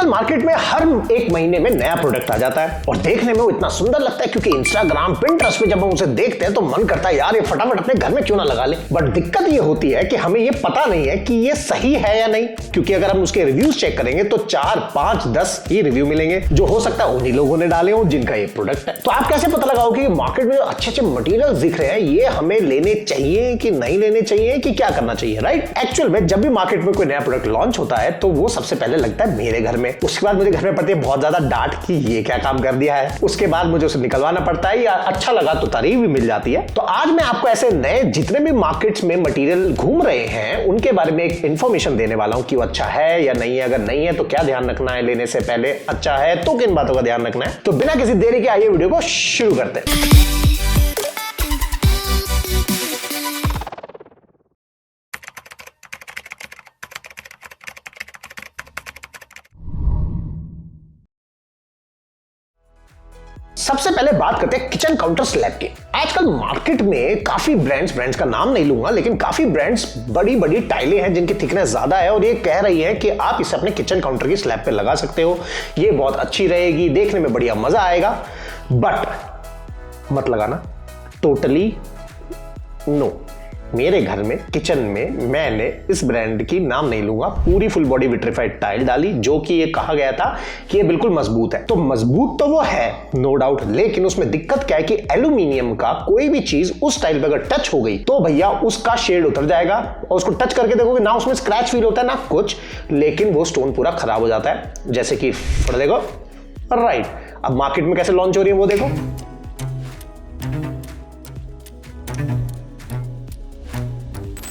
Market में हर एक महीने में नया प्रोडक्ट आ जाता है और देखने में वो इतना सुंदर लगता है क्योंकि इंस्टाग्राम, पिंटरेस्ट पे जब हम उसे देखते हैं तो मन करता है यार ये फटाफट अपने घर में क्यों ना लगा ले। बट दिक्कत ये होती है कि हमें ये पता नहीं है कि ये सही है या नहीं, क्योंकि अगर हम उसके रिव्यूज चेक करेंगे तो 4, 5, 10 ही रिव्यू मिलेंगे जो हो सकता है उन्हीं लोगों ने डाले हो जिनका ये प्रोडक्ट है। तो आप कैसे पता लगाओगे कि मार्केट में अच्छे अच्छे मटेरियल दिख रहे हैं ये हमें लेने चाहिए कि नहीं लेने चाहिए, कि क्या करना चाहिए, राइट? एक्चुअल में जब भी मार्केट में कोई नया प्रोडक्ट लॉन्च होता है तो वो सबसे पहले लगता है मेरे घर में, उसके बाद मुझे घर में पड़ती है बहुत ज्यादा डांट कि ये क्या काम कर दिया है, उसके बाद मुझे उसे निकलवाना पड़ता है या अच्छा लगा तो तारीफ भी मिल जाती है। तो आज मैं आपको ऐसे नए जितने भी मार्केट्स में मटेरियल घूम रहे हैं उनके बारे में एक इंफॉर्मेशन देने वाला हूं कि वो अच्छा है या नहीं है, अगर नहीं है तो क्या ध्यान रखना है लेने से पहले, अच्छा है तो किन बातों का ध्यान रखना है। तो बिना किसी देरी के आइए वीडियो को शुरू करते हैं। सबसे पहले बात करते हैं किचन काउंटर स्लैब की। आजकल मार्केट में काफी ब्रांड्स का नाम नहीं लूंगा, लेकिन काफी ब्रांड्स बड़ी टाइलें हैं जिनकी थिकनेस ज्यादा है और ये कह रही है कि आप इसे अपने किचन काउंटर की स्लैब पे लगा सकते हो, ये बहुत अच्छी रहेगी, देखने में बढ़िया मजा आएगा। बट मत लगाना, टोटली नो। मेरे घर में किचन में मैंने इस ब्रांड की नाम नहीं लूंगा पूरी फुल बॉडी विट्रिफाइड टाइल डाली, जो कि ये कहा गया था कि ये बिल्कुल मजबूत है। तो मजबूत तो वो है नो डाउट, लेकिन उसमें दिक्कत क्या है कि एल्यूमिनियम का कोई भी चीज उस टाइल पे अगर टच हो गई तो भैया उसका शेड उतर जाएगा और उसको टच करके देखोगे ना उसमें स्क्रैच फील होता है ना कुछ, लेकिन वो स्टोन पूरा खराब हो जाता है, जैसे कि देखो राइट। अब मार्केट में कैसे लॉन्च हो रही है वो देखो,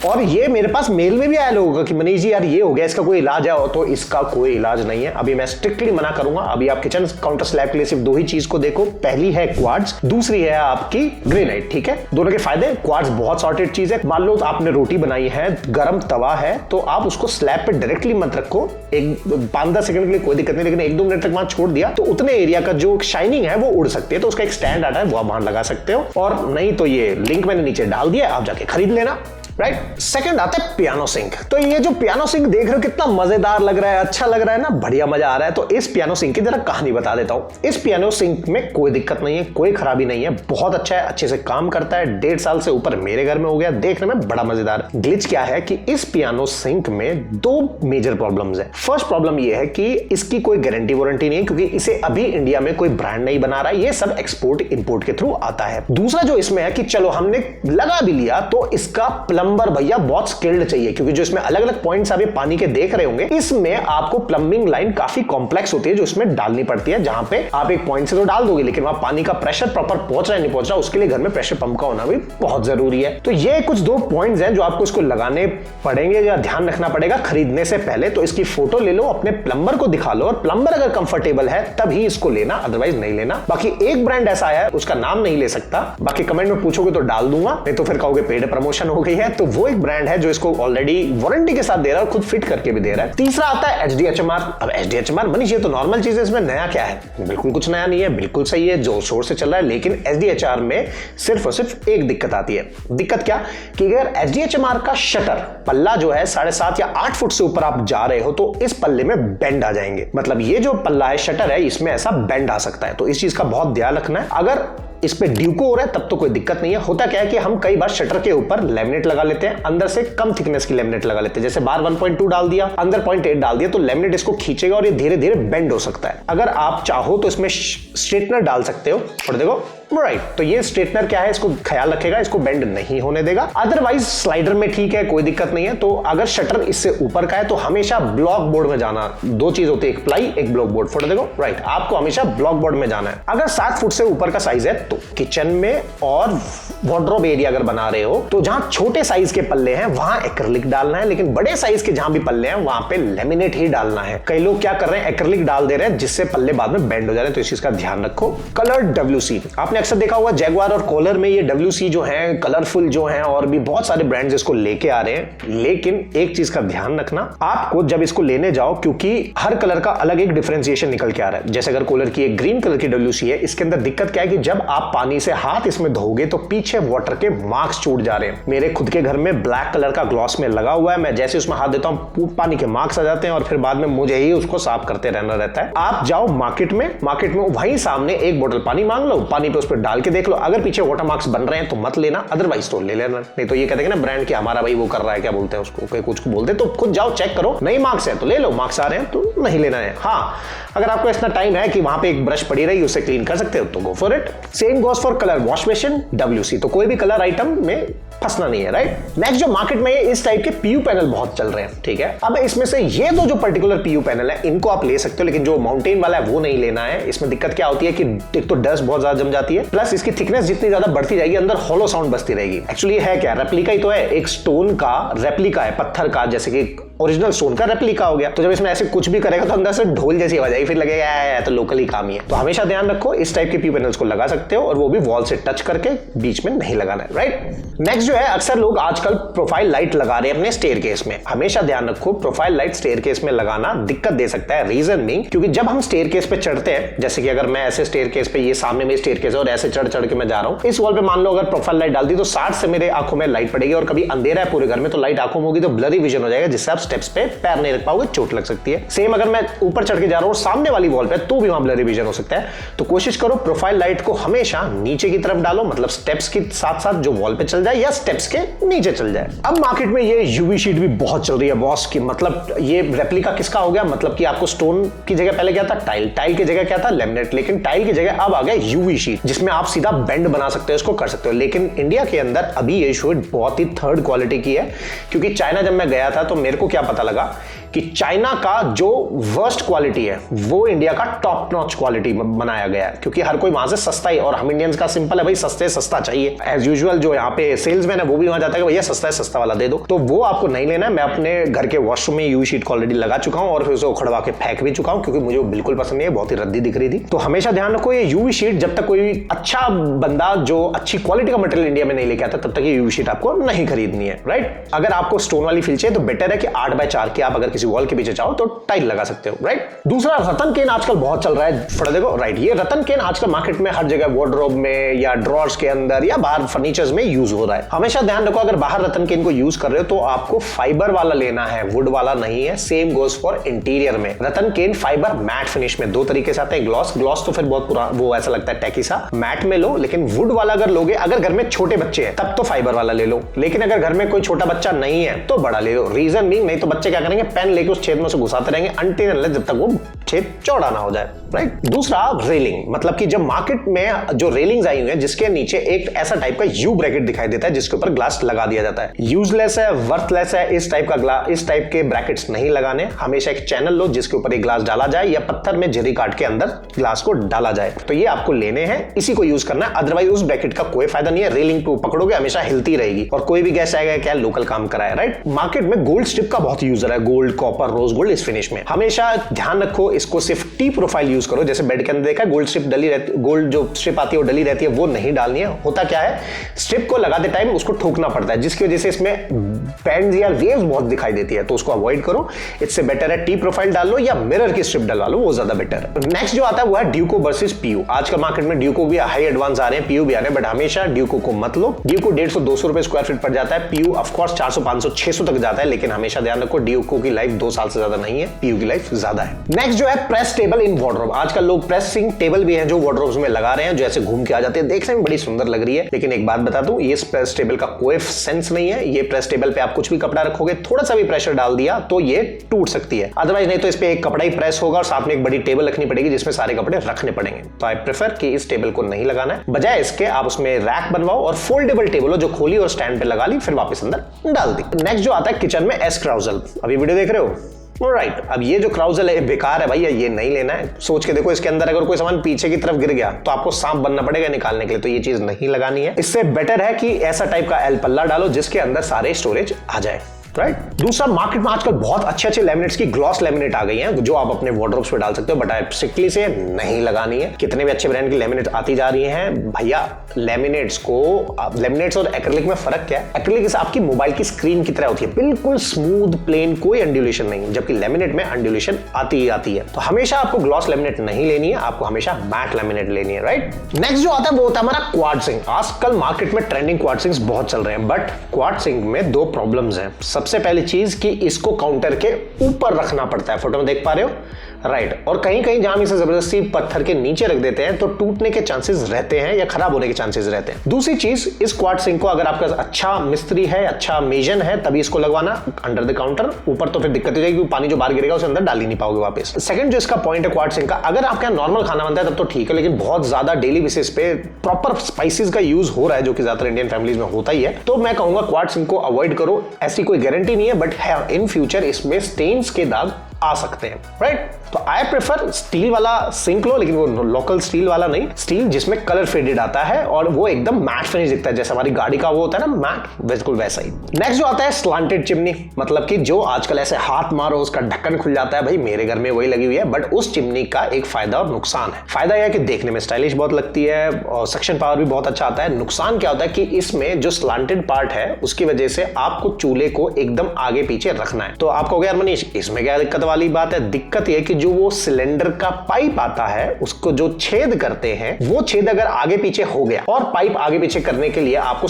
और ये मेरे पास मेल में भी आया लोगों का कि मनीष जी यार ये हो गया, इसका कोई इलाज है? तो इसका कोई इलाज नहीं है। अभी मैं स्ट्रिक्टली मना करूंगा। अभी आप किचन काउंटर स्लैब के लिए सिर्फ दो ही चीज को देखो, पहली है क्वार्ट्ज, दूसरी है आपकी ग्रेनाइट। ठीक है, दोनों के फायदे। क्वार्ट्ज बहुत सॉर्टेड चीज है। मान लो आपने रोटी बनाई है, गरम तवा है, तो आप उसको स्लैब पे डायरेक्टली मत रखो, एक 5-10 सेकंड के लिए कोई दिक्कत नहीं, लेकिन 1-2 मिनट तक वहां छोड़ दिया तो उतने एरिया का जो शाइनिंग है वो उड़ सकती है। तो उसका एक स्टैंड आता है, वो आप वहां लगा सकते हो, और नहीं तो ये लिंक मैंने नीचे डाल दिया, आप जाके खरीद लेना, राइट। सेकंड आता है पियानो सिंक। तो ये जो पियानो सिंक देख रहे हो कितना मजेदार लग रहा है, अच्छा लग रहा है ना, बढ़िया मजा आ रहा है। तो इस पियानो सिंक की जरा कहानी बता देता हूं। इस पियानो सिंक में कोई दिक्कत नहीं है, कोई खराबी नहीं है, बहुत अच्छा है, अच्छे से काम करता है। 1.5 साल से ऊपर मेरे घर में हो गया, देखने में बड़ा मजेदार। ग्लिच क्या है कि इस पियानो सिंक में 2 मेजर प्रॉब्लम्स है। फर्स्ट प्रॉब्लम ये है कि इसकी कोई गारंटी वारंटी नहीं है, क्योंकि इसे अभी इंडिया में कोई ब्रांड नहीं बना रहा है, ये सब एक्सपोर्ट इंपोर्ट के थ्रू आता है। दूसरा जो इसमें है कि चलो हमने लगा भी लिया तो इसका प्लम्बर भैया बहुत स्किल्ड चाहिए, क्योंकि जो इसमें अलग अलग पॉइंट्स आप पानी के देख रहे होंगे, इसमें आपको प्लम्बिंग लाइन काफी कॉम्प्लेक्स होती है जो इसमें डालनी पड़ती है, जहां पे आप एक पॉइंट से तो डाल दोगे, लेकिन वहां पानी का प्रेशर प्रॉपर पहुंच रहा है नहीं पहुंच रहा, उसके लिए घर में प्रेशर पंप का होना भी बहुत जरूरी है। तो ये कुछ 2 पॉइंट्स हैं जो आपको इसको लगाने पड़ेंगे या ध्यान रखना पड़ेगा खरीदने से पहले। तो इसकी फोटो ले लो, अपने प्लम्बर को दिखा लो, और प्लम्बर अगर कंफर्टेबल है तभी इसको लेना, अदरवाइज नहीं लेना। बाकी एक ब्रांड ऐसा है, उसका नाम नहीं ले सकता, बाकी कमेंट में पूछोगे तो डाल दूंगा, नहीं तो फिर कहोगे पेड प्रमोशन हो गई है। तो वो एक ब्रांड है जो इसको ऑलरेडी वारंटी के साथ दे रहा है, खुद फिट करके भी दे रहा है। तीसरा आता है HDHMR। अब HDHMR मनीष ये तो नॉर्मल चीज है, इसमें नया क्या है? बिल्कुल कुछ नया नहीं है, बिल्कुल सही है, जो शोर से चल रहा है। लेकिन HDHR में सिर्फ और सिर्फ एक दिक्कत आती है। दिक्कत क्या कि अगर HDHMR का शटर पल्ला जो है 7.5 या 8 फुट से ऊपर आप जा रहे हो तो इस पल्ले में बेंड आ जाएंगे। मतलब ये जो पल्ला है, शटर है, इसमें ऐसा बेंड आ सकता है। तो इस चीज का बहुत ध्यान रखना है। अगर इस पे ड्यूको हो रहा है तब तो कोई दिक्कत नहीं है। होता क्या है कि हम कई बार शटर के ऊपर लेमिनेट लगा लेते हैं, अंदर से कम थिकनेस की लेमिनेट लगा लेते हैं, जैसे बाहर 1.2 डाल दिया, अंदर 0.8 डाल दिया, तो लेमिनेट इसको खींचेगा और ये धीरे धीरे बेंड हो सकता है। अगर आप चाहो तो इसमें स्ट्रेटनर डाल सकते हो, और देखो राइट। तो ये स्ट्रेटनर क्या है, इसको ख्याल रखेगा, इसको बेंड नहीं होने देगा। अदरवाइज स्लाइडर में ठीक है, कोई दिक्कत नहीं है। तो अगर शटर इससे ऊपर का है तो हमेशा ब्लॉक बोर्ड में जाना। 2 चीज होती है, एक प्लाई एक ब्लॉक बोर्ड। फोटो देखो राइट, आपको हमेशा ब्लॉक बोर्ड में जाना है। अगर 7 फुट से ऊपर का साइज है तो किचन में और वार्डरोब एरिया अगर बना रहे हो तो जहां छोटे साइज के पल्ले हैं वहां एक्रिलिक डालना है, लेकिन बड़े साइज के जहां भी पल्ले हैं वहां पे लेमिनेट ही डालना है। कई लोग क्या कर रहे हैं, एक्रिलिक डाल दे रहे हैं जिससे पल्ले बाद में बेंड हो जा रहे हैं, तो इस चीज का ध्यान रखो। कलर WC आपने अक्सर देखा होगा, जैगवार और कॉलर में ये WC जो है कलरफुल जो है, और भी बहुत सारे ब्रांड्स इसको लेके आ रहे हैं। लेकिन एक चीज का ध्यान रखना आपको जब इसको लेने जाओ, क्योंकि हर कलर का अलग एक डिफरेंशिएशन निकल के आ रहा है। जैसे अगर कॉलर की एक ग्रीन कलर की WC है, इसके अंदर दिक्कत क्या है कि जब आप पानी से हाथ इसमें धोगे तो पीछे पीछे वाटर के मार्क्स छूट जा रहे हैं। मेरे खुद के घर में ब्लैक कलर का ग्लॉस में लगा हुआ है, मैं जैसे उसमें हाथ देता हूं पानी के मार्क्स आ जाते हैं और फिर बाद में मुझे ही उसको साफ करते रहना रहता है। आप जाओ मार्केट में वहीं सामने एक बोतल पानी मांग लो, पानी पे उस पर डाल के देख लो, अगर पीछे वाटर मार्क्स बन रहे हैं तो मत लेना, अदरवाइज तो ले लेना। नहीं तो ये कहते हैं ना ब्रांड की हमारा भाई वो कर रहा है, क्या बोलते हैं उसको, कोई कुछ को बोलते, तो खुद जाओ चेक करो, नहीं मार्क्स है तो ले लो, मार्क्स आ रहे हैं तो नहीं लेना है। हाँ, अगर आपको इतना टाइम है कि वहां पे एक ब्रश पड़ी रही उसे क्लीन कर सकते हो तो go for it. Same goes for colour wash basin, WC, तो कोई भी कलर आइटम में फंसना नहीं है, राइट। नेक्स्ट जो मार्केट में इस टाइप के PU पैनल बहुत चल रहे हैं, ठीक है। अब इसमें से ये दो जो पर्टिकुलर PU पैनल है इनको आप ले सकते हो, लेकिन जो माउंटेन वाला है वो नहीं लेना है। इसमें दिक्कत क्या होती है कि एक तो डस्ट बहुत ज्यादा जम जाती है, प्लस इसकी थिकनेस जितनी ज्यादा बढ़ती जाएगी अंदर हॉलो साउंड बजती रहेगी। एक्चुअली है क्या, रेप्लिका ही तो है, एक स्टोन का रेप्लिका है, पत्थर का, जैसे कि ओरिजिनल स्टोन का रेप्लिका हो गया। तो जब इसमें ऐसे कुछ भी करेगा तो अंदर से ढोल जैसी आवाज आएगी, फिर लगेगा तो लोकल ही काम ही है। तो हमेशा ध्यान रखो, इस टाइप के PU पैनल्स को लगा सकते हो और वो भी वॉल से टच करके, बीच में नहीं लगाना है, राइट। नेक्स्ट जो है, अक्सर लोग आजकल प्रोफाइल लाइट लगा रहे हैं अपने स्टेयरकेस में। हमेशा ध्यान रखो, प्रोफाइल लाइट स्टेयरकेस में लगाना दिक्कत दे सकता है। रीजन मीन, क्योंकि जब हम स्टेयरकेस पे चढ़ते हैं, जैसे कि अगर मैं ऐसे स्टेयरकेस पे, ये सामने मेरी स्टेयरकेस है और ऐसे चढ़ चढ़ के मैं जा रहा हूं, इस वॉल पे मान लो अगर प्रोफाइल लाइट डाल दी तो 60 से मेरे आंखों में लाइट पड़ेगी, और कभी अंधेरा है पूरे घर में तो लाइट आंखों में होगी तो ब्लरी विजन हो जाएगा, जिससे आप स्टेप्स पे पैर नहीं रख पाओगे, चोट लग सकती है। सेम अगर मैं ऊपर चढ़ के जा रहा हूं सामने वाली वॉल पे तो भी वहां ब्लरी विजन हो सकता है। तो कोशिश करो प्रोफाइल लाइट को हमेशा नीचे की तरफ डालो, मतलब स्टेप्स के साथ साथ जो वॉल पे चल जाए या स्टेप्स के नीचे चल जाए। अब मार्केट में ये UV शीट भी बहुत चल रही है बॉस की, मतलब ये रेप्लिका किसका हो गया, मतलब कि आपको स्टोन की जगह पहले क्या था, टाइल की जगह क्या था, लेमिनेट, लेकिन टाइल की जगह अब आ गया UV शीट, जिसमें आप सीधा बेंड बना सकते हो, इसको कर सकते हो। लेकिन इंडिया के अंदर अभी ये शीट बहुत ही थर्ड क्वालिटी की है, क्योंकि चाइना जब मैं गया था तो मेरे को क्या पता लगा कि चाइना का जो वर्स्ट क्वालिटी है वो इंडिया का टॉप नॉच क्वालिटी बनाया गया है, क्योंकि हर कोई वहां से सस्ता ही, और हम इंडियंस का सिंपल है भाई, सस्ते सस्ता चाहिए। एज यूजुअल जो यहाँ पे सेल्समैन है वो भी वहां जाता है कि भैया सस्ता है, सस्ता वाला दे दो, तो वो आपको नहीं लेना है। मैं अपने घर के वॉशरूम में UV शीट ऑलरेडी लगा चुका हूं और फिर उसे उखड़वा के फेंक भी चुका हूं, क्योंकि मुझे वो बिल्कुल पसंद नहीं है, बहुत ही रद्दी दिख रही थी। तो हमेशा ध्यान रखो, ये UV शीट जब तक कोई अच्छा बंदा जो अच्छी क्वालिटी का मटेरियल इंडिया में नहीं लेके आता तब तक ये UV शीट आपको नहीं खरीदनी है, राइट। अगर आपको स्टोन वाली फील चाहिए तो बेटर है कि 8x4 की आप अगर किसी वॉल के पीछे चाहो तो टाइल लगा सकते हो, राइट। दूसरा, रतन केन आजकल बहुत चल रहा है, फटा देखो, राइट। ये रतन केन आजकल मार्केट में हर जगह वार्डरोब में या ड्रॉर्स के अंदर या बाहर फर्नीचर्स में यूज हो रहा है। हमेशा ध्यान रखो, अगर बाहर रतन केन को यूज कर रहे हो तो आपको फाइबर वाला लेना है, वुड वाला नहीं है। सेम गोज फॉर इंटीरियर में। रतन केन फाइबर मैट फिनिश में दो तरीके से आते हैं, ग्लॉस तो फिर बहुत पुराना, वो ऐसा लगता है टैकी सा, मैट में लो। लेकिन वुड वाला अगर लोगे, अगर घर में छोटे बच्चे हैं तब तो फाइबर वाला ले लो, लेकिन अगर घर में कोई छोटा बच्चा नहीं है तो बड़ा ले लो। रीजन भी, नहीं तो बच्चे क्या करेंगे, पेन लेके उस छेद में से घुसाते रहेंगे जब तक वो छेद चौड़ा ना हो जाए, राइट। दूसरा, रेलिंग, मतलब कि जब मार्केट में जो रेलिंग्स आई हुई है जिसके नीचे एक ऐसा टाइप का यू ब्रैकेट दिखाई देता है जिसके ऊपर ग्लास लगा दिया जाता है, यूजलेस है, वर्थलेस है। इस टाइप का ग्लास, इस टाइप के ब्रैकेट्स नहीं लगाने। हमेशा एक चैनल लो जिसके ऊपर एक ग्लास डाला जाए या पत्थर में झिरी काट के अंदर ग्लास को डाला जाए, तो ये आपको लेने हैं, इसी को यूज करना है। अदरवाइज उस ब्रैकेट का कोई फायदा नहीं है। रेलिंग को पकड़ोगे हमेशा हिलती रहेगी और कोई भी गैस आएगा क्या लोकल काम कराए, राइट। मार्केट में गोल्ड स्ट्रिप का बहुत यूजर है, गोल्ड, कॉपर, रोज गोल्ड इस फिनिश में। हमेशा ध्यान रखो, इसको सिर्फ टी प्रोफाइल यूज करो। जैसे बेड के अंदर देखा गोल्ड स्ट्रिप डली रहती, गोल्ड जो स्ट्रिप आती है वो डली रहती है, वो नहीं डालनी है। होता क्या है, स्ट्रिप को लगाते टाइम उसको ठोकना पड़ता है जिसकी वजह से इसमें बैंड्स या वेव्स बहुत दिखाई देती है, तो उसको अवॉइड करो। इससे बेटर है टी प्रोफाइल डाल लो या मिरर की स्ट्रिप डलवा लो, वो ज्यादा बेटर है। नेक्स्ट जो आता है वो है ड्यूको वर्सेस पीयू। आजकल मार्केट में ड्यूको भी हाई एडवांस आ रहे हैं, पीयू भी आ रहे हैं, बट हमेशा ड्यूको को मत लो। ड्यूको 150-200 रुपए स्क्वायर फीट पड़ जाता है, पीयू ऑफकोर्स 400-500-600 तक जाता है, लेकिन हमेशा ध्यान रखो ड्यूको की लाइफ 2 साल से ज्यादा नहीं है, पीयू की लाइफ ज्यादा है। नेक्स्ट जो है प्रेस टेबल इन वार्डरोब। आजकल लोग प्रेसिंग टेबल भी हैं जो वार्डरोब्स में लगा रहे हैं, जो ऐसे घूम के आ जाते हैं, देखने में बड़ी सुंदर लग रही है। लेकिन एक बात बता दूं, ये प्रेस टेबल का कोई सेंस नहीं है। ये प्रेस टेबल पे आप कुछ भी कपड़ा रखोगे, थोड़ा सा भी प्रेशर डाल दिया तो ये टूट सकती है। अदरवाइज नहीं तो इस पे एक कपड़ा ही प्रेस होगा और साथ में एक बड़ी टेबल रखनी पड़ेगी जिसमें सारे कपड़े रखने पड़ेंगे। तो आई प्रेफर कि इस टेबल को नहीं लगाना है, बजाय इसके आप उसमें रैक बनवाओ और फोल्डेबल टेबल हो जो खोली और स्टैंड पे लगा ली, फिर वापस अंदर डाल दी। नेक्स्ट जो आता है किचन में एस क्राउजल। अभी वीडियो देख रहे हो, राइट। अब ये जो क्राउजल है बेकार है भैया, ये नहीं लेना है। सोच के देखो, इसके अंदर अगर कोई सामान पीछे की तरफ गिर गया तो आपको सांप बनना पड़ेगा निकालने के लिए, तो ये चीज नहीं लगानी है। इससे बेटर है कि ऐसा टाइप का एल पल्ला डालो जिसके अंदर सारे स्टोरेज आ जाए। राइट। दूसरा, मार्केट में आजकल बहुत अच्छे लैमिनेट्स की ग्लॉस लैमिनेट आ गई हैं जो आप अपने वार्डरोब्स पे डाल सकते हो, बट आप स्ट्रिक्टली से नहीं लगानी है। कितने भी अच्छे ब्रांड की लैमिनेट आती जा रही हैं भैया, लैमिनेट्स और एक्रिलिक में फर्क क्या है? एक्रिलिक आपकी मोबाइल की स्क्रीन की तरह होती है, बिल्कुल स्मूथ प्लेन, कोई अंडुलेशन नहीं, जबकि लैमिनेट में अंडुलेशन आती ही आती है। तो हमेशा आपको ग्लॉस लैमिनेट नहीं लेनी है, आपको हमेशा मैट लैमिनेट लेनी है, राइट। नेक्स्ट जो आता है वो होता है हमारा क्वाड सिंक। आजकल मार्केट में ट्रेंडिंग क्वाड सिंक्स बहुत चल रहे हैं, बट क्वाड सिंक में दो प्रॉब्लम्स हैं। सबसे पहली चीज कि इसको काउंटर के ऊपर रखना पड़ता है, फोटो में देख पा रहे हो, राइट। और कहीं कहीं जहां इसे जबरदस्ती पत्थर के नीचे रख देते हैं तो टूटने के चांसेस रहते हैं या खराब होने के चांसेस रहते हैं। दूसरी चीज, इस क्वाड सिंक को अगर आपका अच्छा मिस्त्री है, अच्छा मेजन है, तभी इसको लगवाना अंडर द काउंटर। ऊपर तो फिर दिक्कत हो जाएगी क्योंकि पानी जो बाहर गिरेगा उसे अंदर डाल ही नहीं पाओगे वापस। सेकंड जो इसका पॉइंट है क्वाड सिंक का, अगर आपके यहाँ नॉर्मल खाना बनता है तब तो ठीक है, लेकिन बहुत ज्यादा डेली बेसिस पे प्रॉपर स्पाइसेस का यूज हो रहा है जो कि ज्यादातर इंडियन फैमिलीज में होता ही है, तो मैं कहूंगा क्वाड सिंक को अवॉइड करो। ऐसी कोई गारंटी नहीं है, बट है इन फ्यूचर इसमें स्टेन्स के दाग आ सकते हैं, राइट। तो आई प्रेफर स्टील वाला सिंक लो, लेकिन वो लोकल स्टील वाला नहीं, स्टील जिसमें कलर फेडेड आता है और वो एकदम मैट फिनिश दिखता है, जैसे हमारी गाड़ी का वो होता है ना मैट, बिल्कुल वैसा ही। नेक्स्ट जो आता है स्लांटेड चिमनी, मतलब कि जो आजकल ऐसे हाथ मारो उसका ढक्कन खुल जाता है, भाई मेरे घर में वही लगी हुई है। बट उस चिमनी का एक फायदा और नुकसान है। फायदा यह है कि देखने में स्टाइलिश बहुत लगती है और सक्शन पावर भी बहुत अच्छा आता है। नुकसान क्या होता है कि इसमें जो स्लांटेड पार्ट है उसकी वजह से आपको चूल्हे को एकदम आगे पीछे रखना है। तो आप कहोगे यार मनीष इसमें क्या दिक्कत वाली बात है? दिक्कत यह कि जो वो सिलेंडर का पाइप आता है उसको जो छेद करते हैं, वो छेद अगर आगे पीछे हो गया और पाइप आगे पीछे करने के लिए आपको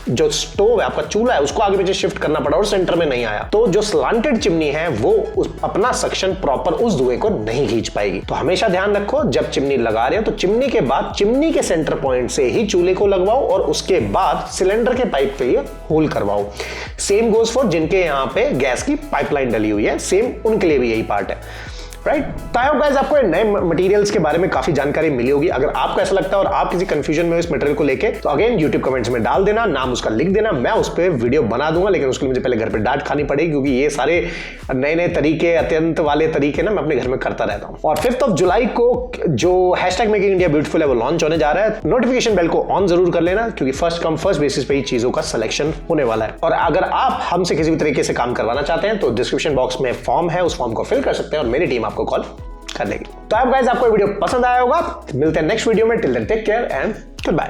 जो स्टोव है, आपका चूल्हा है, उसको आगे पीछे शिफ्ट करना पड़ा और सेंटर में नहीं आया, तो जो स्लांटेड चिमनी है वो अपना सक्शन प्रॉपर उस धुएं को नहीं खींच पाएगी। तो हमेशा ध्यान रखो जब चिमनी लगा रहे हो तो चिमनी के बाद चिमनी के सेंटर पॉइंट से ही चूल्हे को लगवाओ और उसके बाद सिलेंडर के पाइप के लिए होल करवाओ। सेम गोज फॉर जिनके यहां पे गैस की पाइपलाइन डली हुई है, सेम उनके लिए भी यही पार्ट है, राइट। तो आई होप गाइस आपको नए मटेरियल्स के बारे में काफी जानकारी मिली होगी। अगर आपको ऐसा लगता है और आप किसी कंफ्यूजन में हो इस मटेरियल को लेके, तो अगेन यूट्यूब कमेंट्स में डाल देना, नाम उसका लिख देना, मैं उस पर वीडियो बना दूंगा। लेकिन उसके लिए मुझे पहले घर पे डांट खानी पड़ेगी क्योंकि ये सारे नए नए तरीके, अत्यंत वाले तरीके ना मैं अपने घर में करता रहता हूँ। और 5 जुलाई को जो #मेकिंग इंडिया ब्यूटीफुल है वो लॉन्च होने जा रहा है। नोटिफिकेशन बेल को ऑन जरूर कर लेना क्योंकि फर्स्ट कम फर्स्ट बेसिस पे ही चीजों का सिलेक्शन होने वाला है। और अगर आप हमसे किसी भी तरीके से काम करवाना चाहते हैं तो डिस्क्रिप्शन बॉक्स में फॉर्म है, उस फॉर्म को फिल कर सकते हैं और मेरी टीम आपको कॉल कर देगी। तो आप गाइस आपको वीडियो पसंद आया होगा, मिलते हैं नेक्स्ट वीडियो में। Till then take care and good bye.